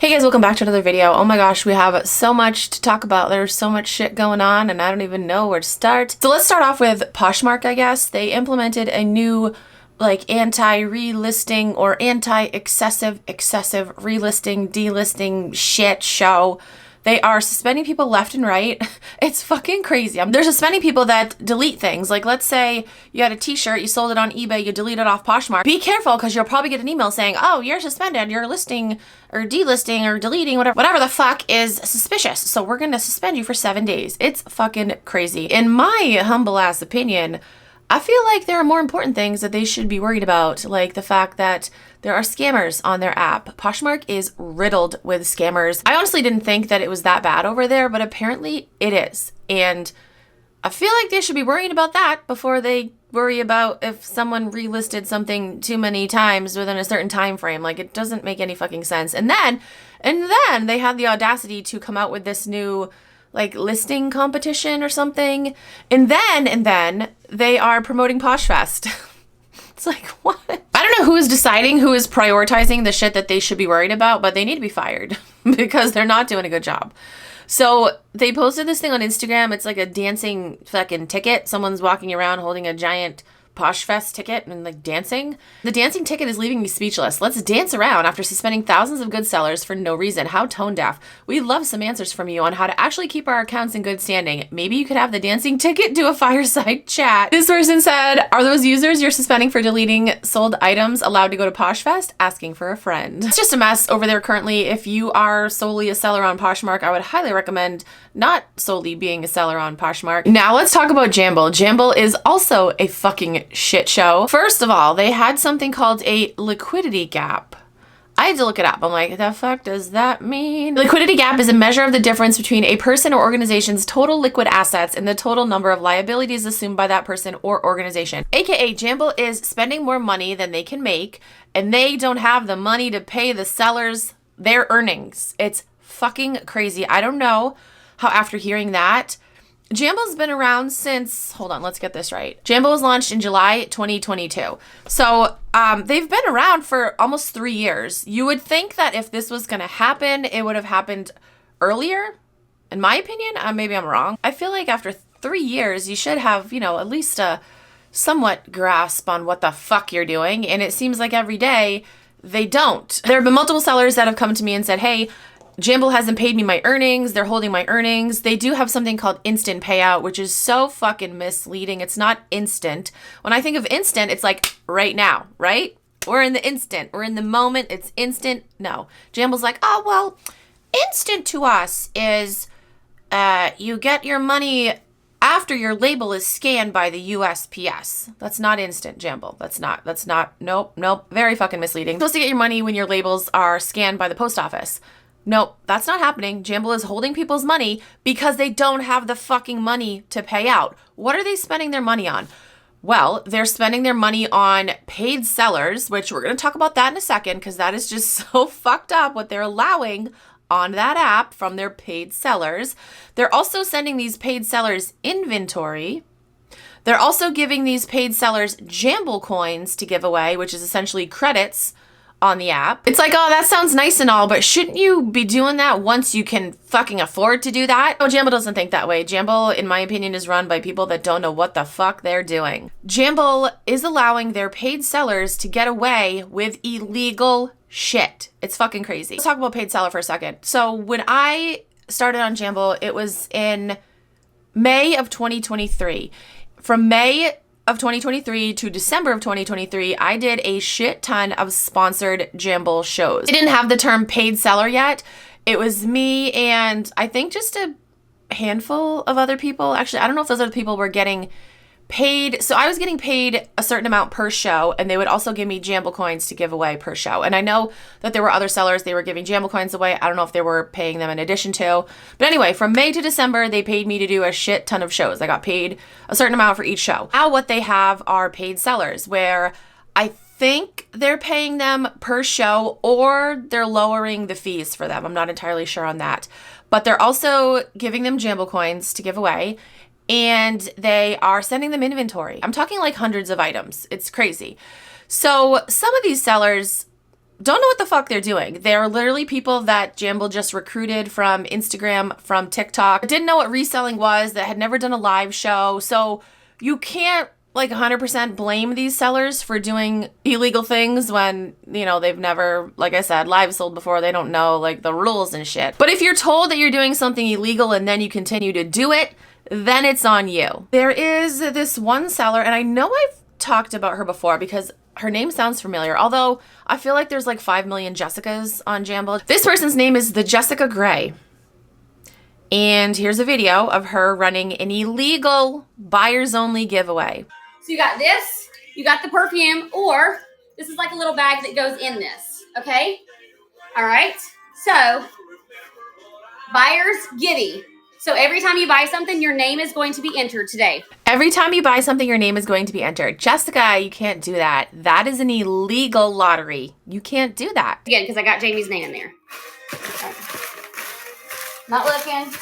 Hey guys, welcome back to another video. Oh my gosh, we have so much to talk about. There's so much shit going on and I don't even know where to start. So let's start off with Poshmark, I guess. They implemented a new anti-relisting or anti-excessive relisting, delisting shit show. They are suspending people left and right. It's fucking crazy. They're suspending people that delete things. Like, let's say you had a t-shirt, you sold it on eBay, you delete it off Poshmark. Be careful, because you'll probably get an email saying, oh, you're suspended, you're listing or delisting or deleting, whatever the fuck is suspicious. So we're gonna suspend you for 7 days. It's fucking crazy. In my humble ass opinion, I feel like there are more important things that they should be worried about, like the fact that there are scammers on their app. Poshmark is riddled with scammers. I honestly didn't think that it was that bad over there, but apparently it is. And I feel like they should be worrying about that before they worry about if someone relisted something too many times within a certain time frame. Like, it doesn't make any fucking sense. And then they had the audacity to come out with this new listing competition or something. And then they are promoting PoshFest. It's like, what? I don't know who is deciding, who is prioritizing the shit that they should be worried about, but they need to be fired because they're not doing a good job. So they posted this thing on Instagram. It's like a dancing fucking ticket. Someone's walking around holding a giant PoshFest ticket and dancing. The dancing ticket is leaving me speechless. Let's dance around after suspending thousands of good sellers for no reason. How tone deaf. We love some answers from you on how to actually keep our accounts in good standing. Maybe you could have the dancing ticket do a fireside chat. This person said, are those users you're suspending for deleting sold items allowed to go to PoshFest? Asking for a friend. It's just a mess over there currently. If you are solely a seller on Poshmark, I would highly recommend not solely being a seller on Poshmark. Now let's talk about Jamble. Jamble is also a fucking shit show. First of all, they had something called a liquidity gap. I had to look it up. I'm like, the fuck does that mean? Liquidity gap is a measure of the difference between a person or organization's total liquid assets and the total number of liabilities assumed by that person or organization. AKA, Jamble is spending more money than they can make, and they don't have the money to pay the sellers their earnings. It's fucking crazy. I don't know how after hearing that, Jamble's been around since, hold on, let's get this right. Jamble was launched in July 2022. So they've been around for almost 3 years. You would think that if this was gonna happen, it would have happened earlier. In my opinion, maybe I'm wrong. I feel like after 3 years, you should have, at least a somewhat grasp on what the fuck you're doing. And it seems like every day they don't. There have been multiple sellers that have come to me and said, hey, Jamble hasn't paid me my earnings. They're holding my earnings. They do have something called instant payout, which is so fucking misleading. It's not instant. When I think of instant, it's like right now, right? We're in the instant. We're in the moment. It's instant. No. Jamble's like, oh, well, instant to us is you get your money after your label is scanned by the USPS. That's not instant, Jamble. That's not, nope. Very fucking misleading. You're supposed to get your money when your labels are scanned by the post office. Nope, that's not happening. Jamble is holding people's money because they don't have the fucking money to pay out. What are they spending their money on? Well, they're spending their money on paid sellers, which we're going to talk about that in a second because that is just so fucked up what they're allowing on that app from their paid sellers. They're also sending these paid sellers inventory. They're also giving these paid sellers Jamble coins to give away, which is essentially credits on the app. It's like, oh, that sounds nice and all, but shouldn't you be doing that once you can fucking afford to do that? No, Jamble doesn't think that way. Jamble, in my opinion, is run by people that don't know what the fuck they're doing. Jamble is allowing their paid sellers to get away with illegal shit. It's fucking crazy. Let's talk about paid seller for a second. So when I started on Jamble, it was in May of 2023. From May of 2023 to December of 2023, I did a shit ton of sponsored Jamble shows. I didn't have the term paid seller yet. It was me and I think just a handful of other people. Actually, I don't know if those other people were getting paid. So I was getting paid a certain amount per show, and they would also give me Jamble coins to give away per show. And I know that there were other sellers, they were giving Jamble coins away. I don't know if they were paying them in addition to. But anyway, from May to December, they paid me to do a shit ton of shows. I got paid a certain amount for each show. Now what they have are paid sellers, where I think they're paying them per show or they're lowering the fees for them. I'm not entirely sure on that. But they're also giving them Jamble coins to give away. And they are sending them inventory. I'm talking like hundreds of items. It's crazy. So some of these sellers don't know what the fuck they're doing. They're literally people that Jamble just recruited from Instagram, from TikTok, didn't know what reselling was, that had never done a live show. So you can't like 100% blame these sellers for doing illegal things when, you know, they've never, like I said, live sold before. They don't know like the rules and shit. But if you're told that you're doing something illegal and then you continue to do it, then it's on you. There is this one seller, and I know I've talked about her before because her name sounds familiar, although I feel like there's like 5 million Jessicas on Jamble. This person's name is the Jessica Gray. And here's a video of her running an illegal buyers only giveaway. So you got this, you got the perfume, or this is like a little bag that goes in this, okay? All right, so buyer's giddy. So every time you buy something, your name is going to be entered today. Every time you buy something, your name is going to be entered. Jessica, you can't do that. That is an illegal lottery. You can't do that. Again, because I got Jamie's name in there. Okay. Not looking.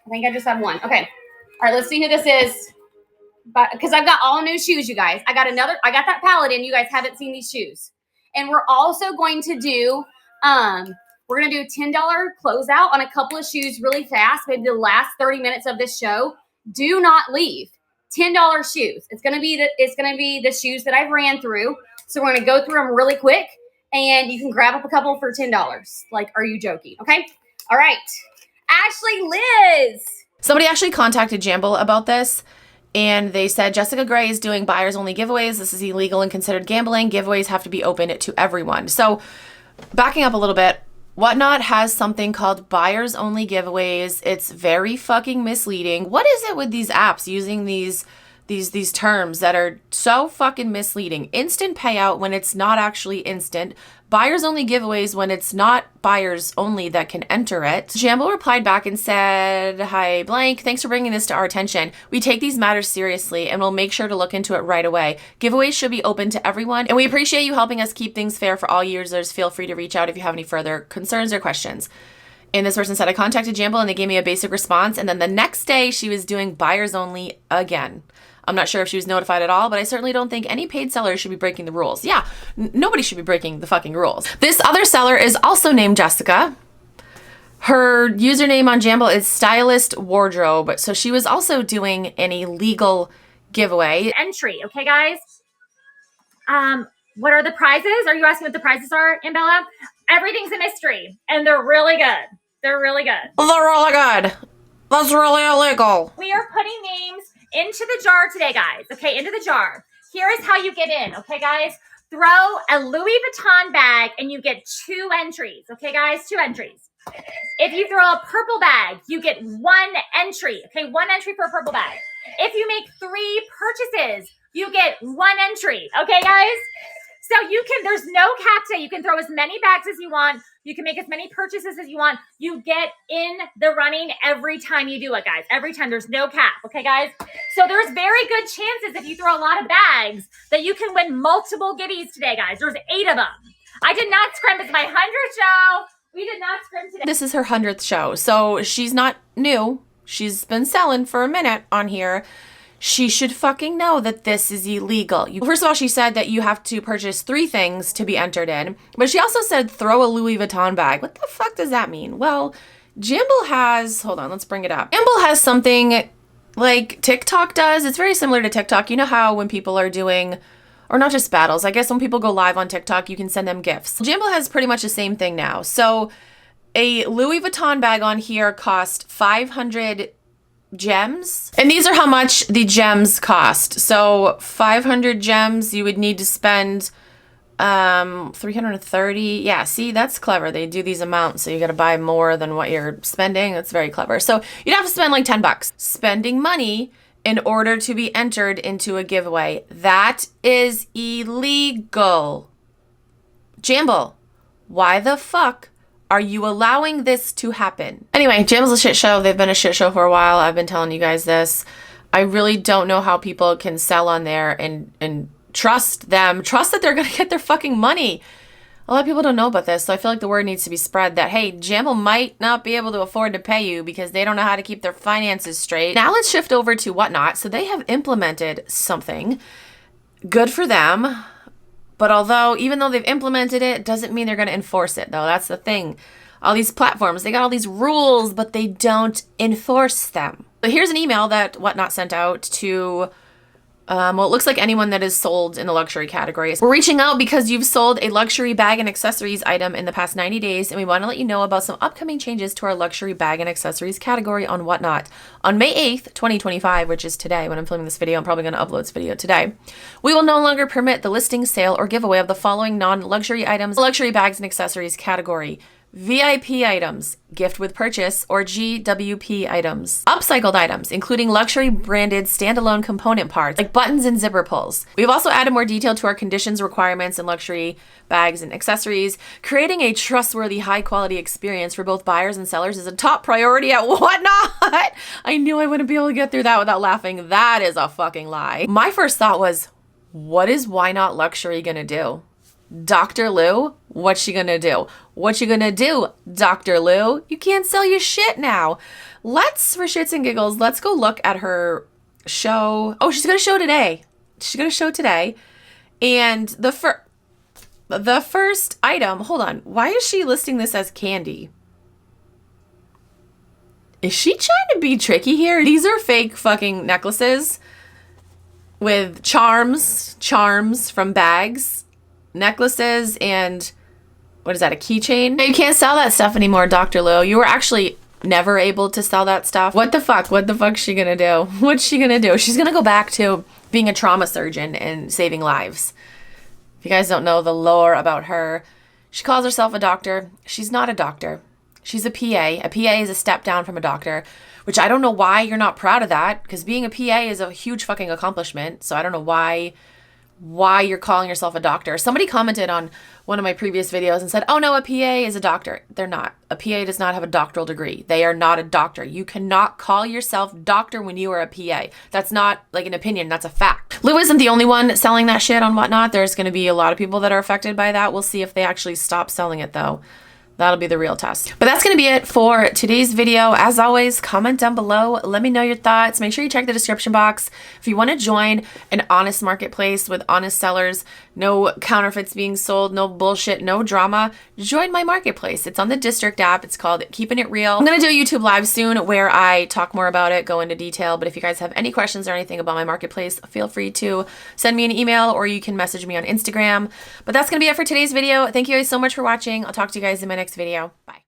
I think I just have one. Okay. All right, let's see who this is. Because I've got all new shoes, you guys. I got that palette in. You guys haven't seen these shoes. And we're also going to do, we're going to do a $10 closeout on a couple of shoes really fast, maybe the last 30 minutes of this show. Do not leave. $10 shoes. It's going to be the shoes that I've ran through. So we're going to go through them really quick, and you can grab up a couple for $10. Like, are you joking? Okay. All right. Ashley Liz. Somebody actually contacted Jamble about this. And they said, Jessica Gray is doing buyers only giveaways. This is illegal and considered gambling. Giveaways have to be open to everyone. So backing up a little bit, Whatnot has something called buyers only giveaways. It's very fucking misleading. What is it with these apps using these terms that are so fucking misleading? Instant payout when it's not actually instant. Buyers only giveaways when it's not buyers only that can enter it. Jamble replied back and said, "Hi blank, thanks for bringing this to our attention. We take these matters seriously and we'll make sure to look into it right away. Giveaways should be open to everyone and we appreciate you helping us keep things fair for all users. Feel free to reach out if you have any further concerns or questions." And this person said, "I contacted Jamble and they gave me a basic response. And then the next day she was doing buyers only again. I'm not sure if she was notified at all, but I certainly don't think any paid seller should be breaking the rules." Yeah, nobody should be breaking the fucking rules. This other seller is also named Jessica. Her username on Jamble is Stylist Wardrobe. So she was also doing an illegal giveaway. Entry, okay, guys? What are the prizes? Are you asking what the prizes are, Ambella? Everything's a mystery, and they're really good. They're really good. They're really good. That's really illegal. We are putting names into the jar today, guys. Okay, into the jar. Here is how you get in, okay, guys? Throw a Louis Vuitton bag and you get 2 entries, okay, guys? 2 entries. If you throw a purple bag, you get 1 entry, okay? 1 entry for a purple bag. If you make 3 purchases, you get 1 entry, okay, guys? So you can, there's no cap today. You can throw as many bags as you want. You can make as many purchases as you want. You get in the running every time you do it, guys. Every time. There's no cap, okay, guys? So there's very good chances if you throw a lot of bags that you can win multiple giddies today, guys. There's 8 of them. I did not scrim. It's my 100th show. We did not scrim today. This is her 100th show, so she's not new. She's been selling for a minute on here. She should fucking know that this is illegal. First of all, she said that you have to purchase 3 things to be entered in, but she also said throw a Louis Vuitton bag. What the fuck does that mean? Well, Jamble has, hold on, let's bring it up. Jamble has something like TikTok does. It's very similar to TikTok. You know how when people are doing, or not just battles, I guess when people go live on TikTok, you can send them gifts. Jamble has pretty much the same thing now. So a Louis Vuitton bag on here cost 500 gems, and these are how much the gems cost. So 500 gems, you would need to spend 330. Yeah, see, that's clever. They do these amounts, so you got to buy more than what you're spending. That's very clever. So you'd have to spend like $10 spending money in order to be entered into a giveaway. That is illegal. Jamble, why the fuck are you allowing this to happen? Anyway, Jamble's a shit show. They've been a shit show for a while. I've been telling you guys this. I really don't know how people can sell on there and trust them. Trust that they're going to get their fucking money. A lot of people don't know about this, so I feel like the word needs to be spread that, hey, Jamble might not be able to afford to pay you because they don't know how to keep their finances straight. Now let's shift over to Whatnot. So they have implemented something. Good for them. But even though they've implemented it, doesn't mean they're going to enforce it, though. That's the thing. All these platforms, they got all these rules, but they don't enforce them. So here's an email that Whatnot sent out to well, it looks like anyone that is sold in the luxury categories. We're reaching out because you've sold a luxury bag and accessories item in the past 90 days, and we want to let you know about some upcoming changes to our luxury bag and accessories category on Whatnot. On May 8th, 2025, which is today when I'm filming this video, I'm probably going to upload this video today, we will no longer permit the listing, sale, or giveaway of the following non-luxury items, luxury bags and accessories category. VIP items, gift with purchase, or GWP items. Upcycled items, including luxury branded standalone component parts like buttons and zipper pulls. We've also added more detail to our conditions, requirements, and luxury bags and accessories. Creating a trustworthy, high-quality experience for both buyers and sellers is a top priority at Whatnot. I knew I wouldn't be able to get through that without laughing. That is a fucking lie. My first thought was, what is Why Not Luxury gonna do? Dr. Lou, what's she gonna do? What you gonna do, Dr. Lou? You can't sell your shit now. Let's, for shits and giggles, let's go look at her show. Oh, she's gonna show today. She's gonna show today. And the first item, hold on. Why is she listing this as candy? Is she trying to be tricky here? These are fake fucking necklaces with charms from bags. Necklaces and what is that, a keychain? You can't sell that stuff anymore, Dr. Lou. You were actually never able to sell that stuff. What the fuck's she gonna do? What's she gonna do? She's gonna go back to being a trauma surgeon and saving lives. If you guys don't know the lore about her, she calls herself a doctor. She's not a doctor. She's a PA. A PA is a step down from a doctor, which I don't know why you're not proud of that, because being a PA is a huge fucking accomplishment. So I don't know why you're calling yourself a doctor. Somebody commented on one of my previous videos and said, oh no, a PA is a doctor. They're not. A PA does not have a doctoral degree. They are not a doctor. You cannot call yourself doctor when you are a PA. That's not like an opinion. That's a fact. Lou isn't the only one selling that shit on Whatnot. There's going to be a lot of people that are affected by that. We'll see if they actually stop selling it though. That'll be the real test. But that's going to be it for today's video. As always, comment down below. Let me know your thoughts. Make sure you check the description box. If you want to join an honest marketplace with honest sellers, no counterfeits being sold, no bullshit, no drama, join my marketplace. It's on the District app. It's called Keepin' It Real. I'm going to do a YouTube live soon where I talk more about it, go into detail. But if you guys have any questions or anything about my marketplace, feel free to send me an email or you can message me on Instagram. But that's going to be it for today's video. Thank you guys so much for watching. I'll talk to you guys in my next video. Bye.